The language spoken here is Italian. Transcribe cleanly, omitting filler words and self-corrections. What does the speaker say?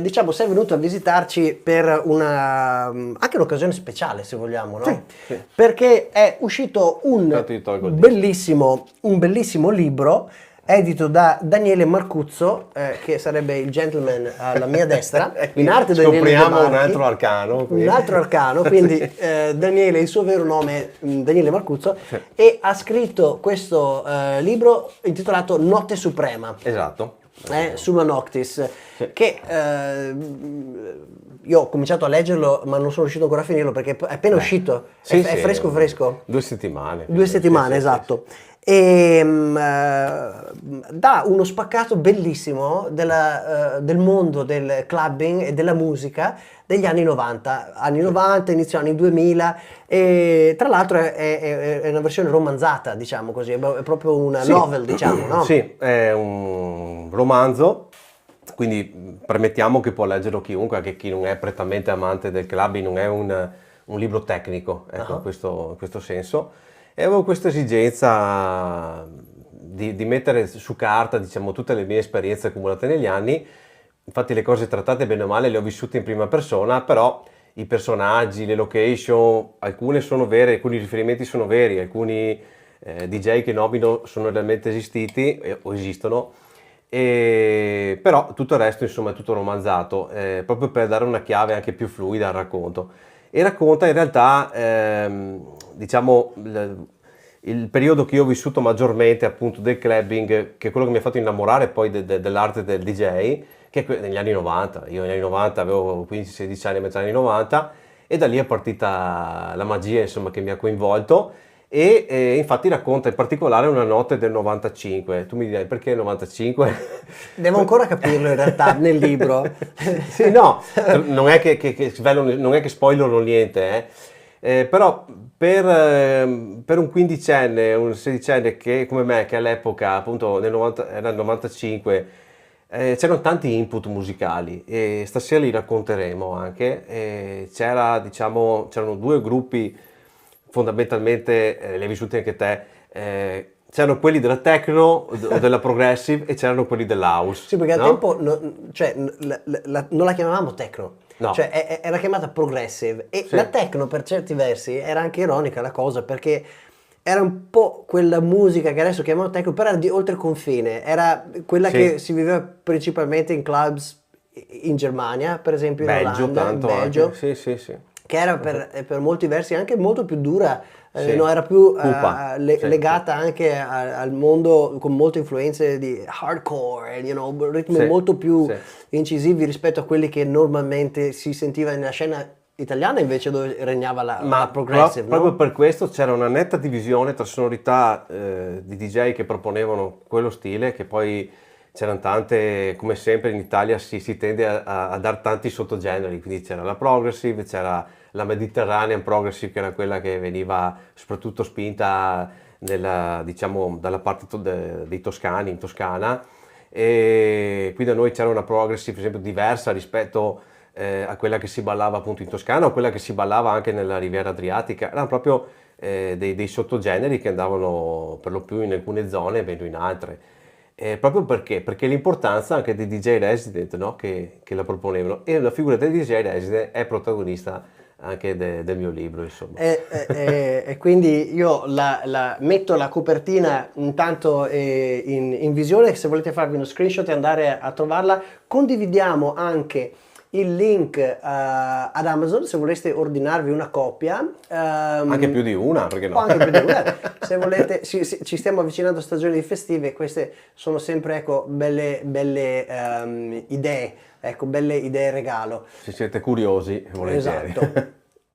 Diciamo, sei venuto a visitarci per anche un'occasione speciale, se vogliamo, no? Sì. Perché è uscito Intanto ti tolgo il disco. un bellissimo libro edito da Daniele Marcuzzo, che sarebbe il gentleman alla mia destra, in arte Daniele De Scopriamo un Marchi. altro arcano qui. Un altro arcano, quindi Daniele, il suo vero nome è Daniele Marcuzzo, Sì. e ha scritto questo libro intitolato Notte Suprema. Esatto. Summa Noctis, Sì. che io ho cominciato a leggerlo ma non sono riuscito ancora a finirlo perché è appena uscito, Sì, è sì, fresco fresco. 2 settimane. 2 settimane, Sì, esatto. E dà uno spaccato bellissimo del mondo del clubbing e della musica degli anni 90, inizio anni 2000, e tra l'altro è una versione romanzata, diciamo così, è proprio una Sì. novel, diciamo, no? Sì, è un romanzo, quindi permettiamo che può leggerlo chiunque, anche chi non è prettamente amante del clubbing, non è un libro tecnico, ecco, in questo senso. E avevo questa esigenza di mettere su carta, diciamo, tutte le mie esperienze accumulate negli anni. Infatti le cose trattate bene o male le ho vissute in prima persona, però i personaggi, le location, alcune sono vere, alcuni riferimenti sono veri, alcuni DJ che nomino sono realmente esistiti o esistono, però tutto il resto insomma è tutto romanzato, proprio per dare una chiave anche più fluida al racconto. E racconta in realtà diciamo il periodo che io ho vissuto maggiormente appunto del clubbing, che è quello che mi ha fatto innamorare poi dell'arte del DJ, che è negli anni 90. Io negli anni 90 avevo 15-16 anni, a metà anni 90, e da lì è partita la magia insomma che mi ha coinvolto. E infatti racconta in particolare una notte del 95. Tu mi dirai perché il 95? Devo ancora capirlo in realtà nel libro. Sì, no, non è che non è che spoilerano niente, però per un quindicenne, un sedicenne che come me, che all'epoca appunto era il 95, c'erano tanti input musicali e stasera li racconteremo anche. C'erano 2 gruppi fondamentalmente, li hai vissuti anche te, c'erano quelli della techno o della progressive e c'erano quelli dell'house. Sì, perché al no? tempo non la chiamavamo techno, No. cioè era chiamata progressive, e Sì. la techno per certi versi era anche ironica la cosa, perché era un po' quella musica che adesso chiamano techno, però era di oltre confine, era quella Sì. che si viveva principalmente in clubs in Germania, per esempio in Belgio, Olanda, in tanto Belgio. anche. Sì. Che era per molti versi anche molto più dura, Sì. no, era più Cupa. Sì, legata anche al mondo con molte influenze di hardcore, ritmi Sì, molto più sì. incisivi rispetto a quelli che normalmente si sentiva nella scena italiana, invece dove regnava la progressive, proprio no? per questo c'era una netta divisione tra sonorità di DJ che proponevano quello stile, che poi c'erano tante, come sempre in Italia si tende a dar tanti sottogeneri, quindi c'era la progressive, c'era la Mediterranean progressive, che era quella che veniva soprattutto spinta diciamo, dalla parte dei toscani, in Toscana, e qui da noi c'era una progressive per esempio diversa rispetto a quella che si ballava appunto in Toscana o quella che si ballava anche nella Riviera Adriatica. Erano proprio dei sottogeneri che andavano per lo più in alcune zone e meno in altre. Proprio perché l'importanza anche dei DJ resident, no? che la proponevano, e la figura del DJ resident è protagonista anche del mio libro, insomma. E quindi io metto la copertina intanto in visione, se volete farvi uno screenshot e andare a trovarla. Condividiamo anche il link ad Amazon se voleste ordinarvi una copia. Anche più di una, perché no? O anche più di una. Se volete, ci stiamo avvicinando a stagioni festive, queste sono sempre, ecco, belle idee, ecco, belle idee regalo. Se siete curiosi, volentieri. Esatto.